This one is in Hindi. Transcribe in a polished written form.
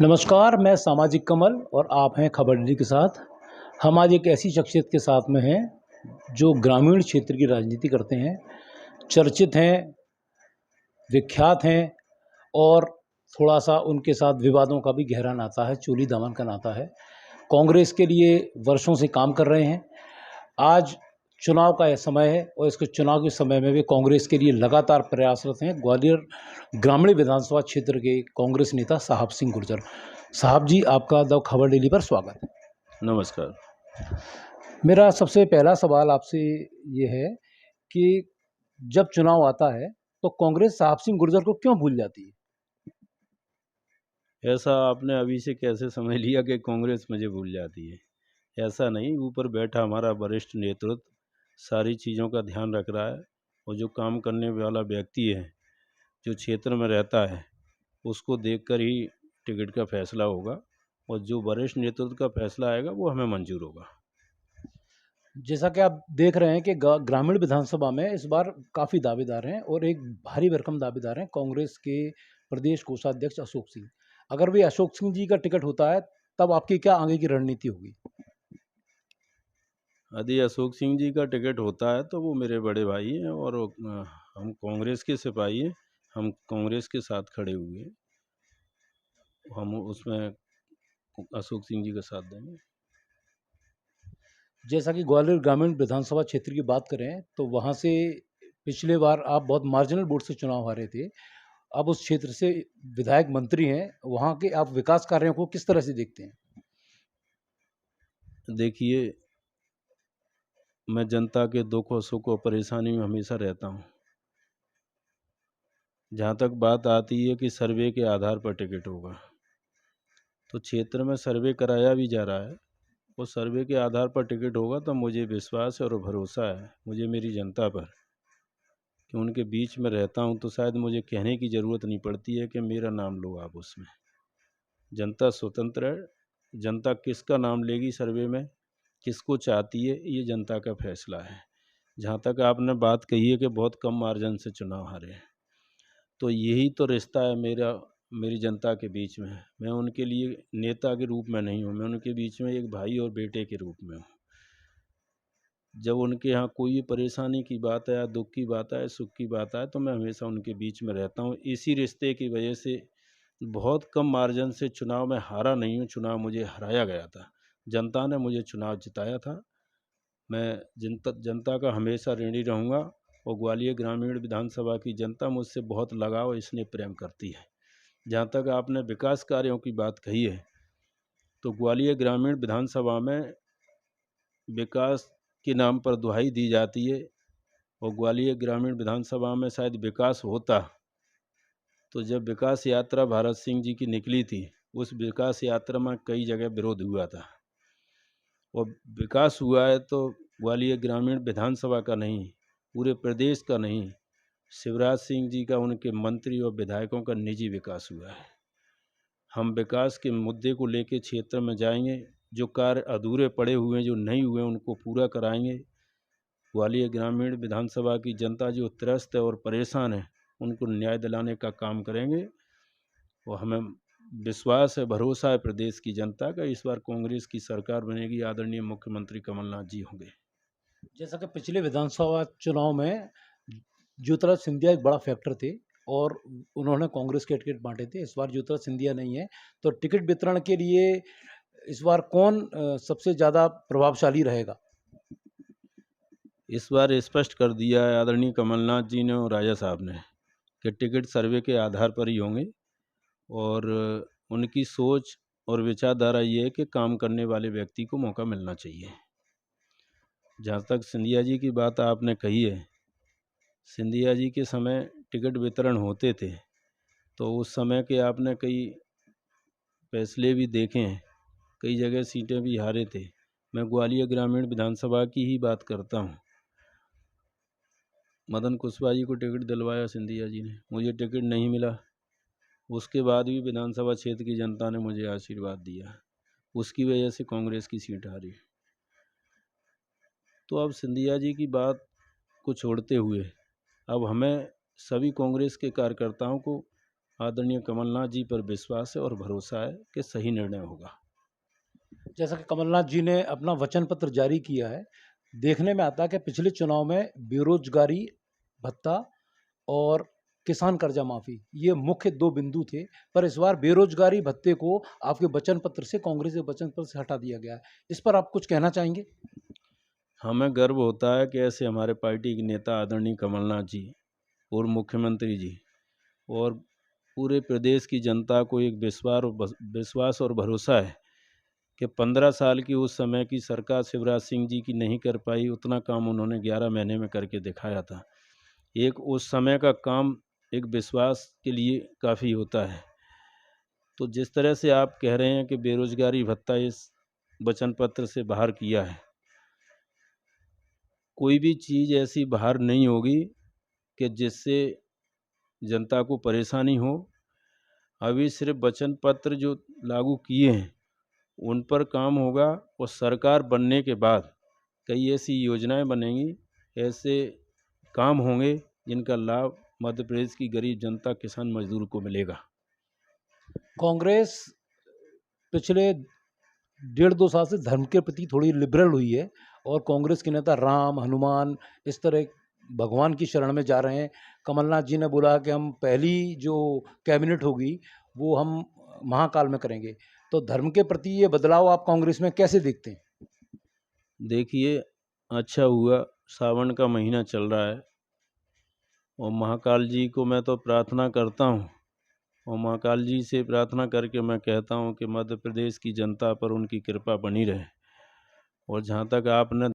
नमस्कार, मैं सामाजिक कमल और आप हैं खबर डेली के साथ। हम आज एक ऐसी शख्सियत के साथ में हैं, जो ग्रामीण क्षेत्र की राजनीति करते हैं, चर्चित हैं, विख्यात हैं और थोड़ा-सा उनके साथ विवादों का भी गहरा नाता है, चोली-दामन का नाता है। कांग्रेस के लिए वर्षों से काम कर रहे हैं। आज चुनाव का यह समय है और इसके चुनाव के समय में भी कांग्रेस के लिए लगातार प्रयासरत हैं ग्वालियर ग्रामीण विधानसभा क्षेत्र के कांग्रेस नेता साहब सिंह गुर्जर। साहब जी, आपका द खबर डेली पर स्वागत है। नमस्कार। मेरा सबसे पहला सवाल आपसे ये है कि जब चुनाव आता है, तो कांग्रेस साहब सिंह गुर्जर को क्यों भूल जाती है? ऐसा आपने अभी से कैसे समझ लिया कि कांग्रेस मुझे भूल जाती है? ऐसा नहीं, ऊपर बैठा हमारा वरिष्ठ नेतृत्व सारी चीज़ों का ध्यान रख रहा है और जो काम करने वाला व्यक्ति है, जो क्षेत्र में रहता है, उसको देखकर ही टिकट का फैसला होगा और जो वरिष्ठ नेतृत्व का फैसला आएगा वो हमें मंजूर होगा। जैसा कि आप देख रहे हैं कि ग्रामीण विधानसभा में इस बार काफ़ी दावेदार हैं और एक भारी भरकम दावेदार हैं कांग्रेस के प्रदेश कोषाध्यक्ष अशोक सिंह। अगर भी अशोक सिंह जी का टिकट होता है, तब आपकी क्या आगे की रणनीति होगी? यदि अशोक सिंह जी का टिकट होता है तो वो मेरे बड़े भाई हैं और हम कांग्रेस के सिपाही हैं, हम कांग्रेस के साथ खड़े हुए हैं। हम उसमें अशोक सिंह जी का साथ देंगे। जैसा कि ग्वालियर ग्रामीण विधानसभा क्षेत्र की बात करें, तो वहाँ से पिछले बार आप बहुत मार्जिनल वोट से चुनाव हारे थे। अब उस क्षेत्र से विधायक मंत्री हैं, वहाँ के आप विकास कार्यों को किस तरह से देखते हैं? देखिए, मैं जनता के दुख और सुख और परेशानी में हमेशा रहता हूँ। जहाँ तक बात आती है कि सर्वे के आधार पर टिकट होगा, तो क्षेत्र में सर्वे कराया भी जा रहा है। वो सर्वे के आधार पर टिकट होगा तो मुझे विश्वास और भरोसा है, मुझे मेरी जनता पर, कि उनके बीच में रहता हूँ तो शायद मुझे कहने की ज़रूरत नहीं पड़ती है कि मेरा नाम लो आप उसमें। जनता स्वतंत्र है, जनता किसका नाम लेगी सर्वे में, किसको चाहती है, ये जनता का फैसला है। जहाँ तक आपने बात कही है कि बहुत कम मार्जिन से चुनाव हारे हैं, तो यही तो रिश्ता है मेरी जनता के बीच में। मैं उनके लिए नेता के रूप में नहीं हूँ, मैं उनके बीच में एक भाई और बेटे के रूप में हूँ। जब उनके यहाँ कोई भी परेशानी की बात है या दुख की बात है, सुख की बात है, तो मैं हमेशा उनके बीच में रहता हूँ। इसी रिश्ते की वजह से बहुत कम मार्जिन से चुनाव में हारा नहीं हूँ, चुनाव मुझे हराया गया था। जनता ने मुझे चुनाव जिताया था। मैं जनता का हमेशा ऋणी रहूँगा और ग्वालियर ग्रामीण विधानसभा की जनता मुझसे बहुत लगाव और स्नेह प्रेम करती है। जहाँ तक आपने विकास कार्यों की बात कही है, तो ग्वालियर ग्रामीण विधानसभा में विकास के नाम पर दुहाई दी जाती है और ग्वालियर ग्रामीण विधानसभा में शायद विकास होता, तो जब विकास यात्रा भारत सिंह जी की निकली थी, उस विकास यात्रा में कई जगह विरोध हुआ था और विकास हुआ है तो ग्वालियर ग्रामीण विधानसभा का नहीं, पूरे प्रदेश का नहीं, शिवराज सिंह जी का, उनके मंत्री और विधायकों का निजी विकास हुआ है। हम विकास के मुद्दे को लेकर क्षेत्र में जाएंगे, जो कार्य अधूरे पड़े हुए हैं, जो नहीं हुए, उनको पूरा कराएंगे। ग्वालियर ग्रामीण विधानसभा की जनता जो त्रस्त है और परेशान है, उनको न्याय दिलाने का काम करेंगे और हमें विश्वास है, भरोसा है प्रदेश की जनता का, इस बार कांग्रेस की सरकार बनेगी, आदरणीय मुख्यमंत्री कमलनाथ जी होंगे। जैसा कि पिछले विधानसभा चुनाव में ज्योतिराज सिंधिया एक बड़ा फैक्टर थे और उन्होंने कांग्रेस के टिकट बाँटे थे। इस बार ज्योतिराज सिंधिया नहीं है, तो टिकट वितरण के लिए इस बार कौन सबसे ज़्यादा प्रभावशाली रहेगा? इस बार स्पष्ट कर दिया है आदरणीय कमलनाथ जी ने और राजा साहब ने कि टिकट सर्वे के आधार पर ही होंगे और उनकी सोच और विचारधारा ये है कि काम करने वाले व्यक्ति को मौका मिलना चाहिए। जहाँ तक सिंधिया जी की बात आपने कही है, सिंधिया जी के समय टिकट वितरण होते थे, तो उस समय के आपने कई फैसले भी देखे हैं, कई जगह सीटें भी हारे थे। मैं ग्वालियर ग्रामीण विधानसभा की ही बात करता हूँ। मदन कुशवाहा जी को टिकट दिलवाया सिंधिया जी ने, मुझे टिकट नहीं मिला, उसके बाद भी विधानसभा क्षेत्र की जनता ने मुझे आशीर्वाद दिया, उसकी वजह से कांग्रेस की सीट हारी। तो अब सिंधिया जी की बात को छोड़ते हुए अब हमें सभी कांग्रेस के कार्यकर्ताओं को आदरणीय कमलनाथ जी पर विश्वास है और भरोसा है कि सही निर्णय होगा। जैसा कि कमलनाथ जी ने अपना वचन पत्र जारी किया है, देखने में आता है कि पिछले चुनाव में बेरोजगारी भत्ता और किसान कर्जा माफी ये मुख्य 2 बिंदु थे, पर इस बार बेरोजगारी भत्ते को आपके वचन पत्र से, कांग्रेस के वचन पत्र से हटा दिया गया है। इस पर आप कुछ कहना चाहेंगे? हमें गर्व होता है कि ऐसे हमारे पार्टी के नेता आदरणीय कमलनाथ जी, पूर्व मुख्यमंत्री जी और पूरे प्रदेश की जनता को एक विश्वास और भरोसा है कि 15 साल की उस समय की सरकार शिवराज सिंह जी की नहीं कर पाई, उतना काम उन्होंने 11 महीने में करके दिखाया था। एक उस समय का काम एक विश्वास के लिए काफ़ी होता है। तो जिस तरह से आप कह रहे हैं कि बेरोजगारी भत्ता इस वचन पत्र से बाहर किया है, कोई भी चीज़ ऐसी बाहर नहीं होगी कि जिससे जनता को परेशानी हो। अभी सिर्फ वचन पत्र जो लागू किए हैं उन पर काम होगा और सरकार बनने के बाद कई ऐसी योजनाएं बनेंगी, ऐसे काम होंगे जिनका लाभ मध्य प्रदेश की गरीब जनता, किसान, मजदूर को मिलेगा। कांग्रेस पिछले 1.5-2 साल से धर्म के प्रति थोड़ी लिबरल हुई है और कांग्रेस के नेता राम, हनुमान इस तरह भगवान की शरण में जा रहे हैं। कमलनाथ जी ने बोला कि हम पहली जो कैबिनेट होगी वो हम महाकाल में करेंगे। तो धर्म के प्रति ये बदलाव आप कांग्रेस में कैसे देखते हैं? देखिए, अच्छा हुआ सावन का महीना चल रहा है और महाकाल जी को मैं तो प्रार्थना करता हूँ और महाकाल जी से प्रार्थना करके मैं कहता हूँ कि मध्य प्रदेश की जनता पर उनकी कृपा बनी रहे। और जहाँ तक आपने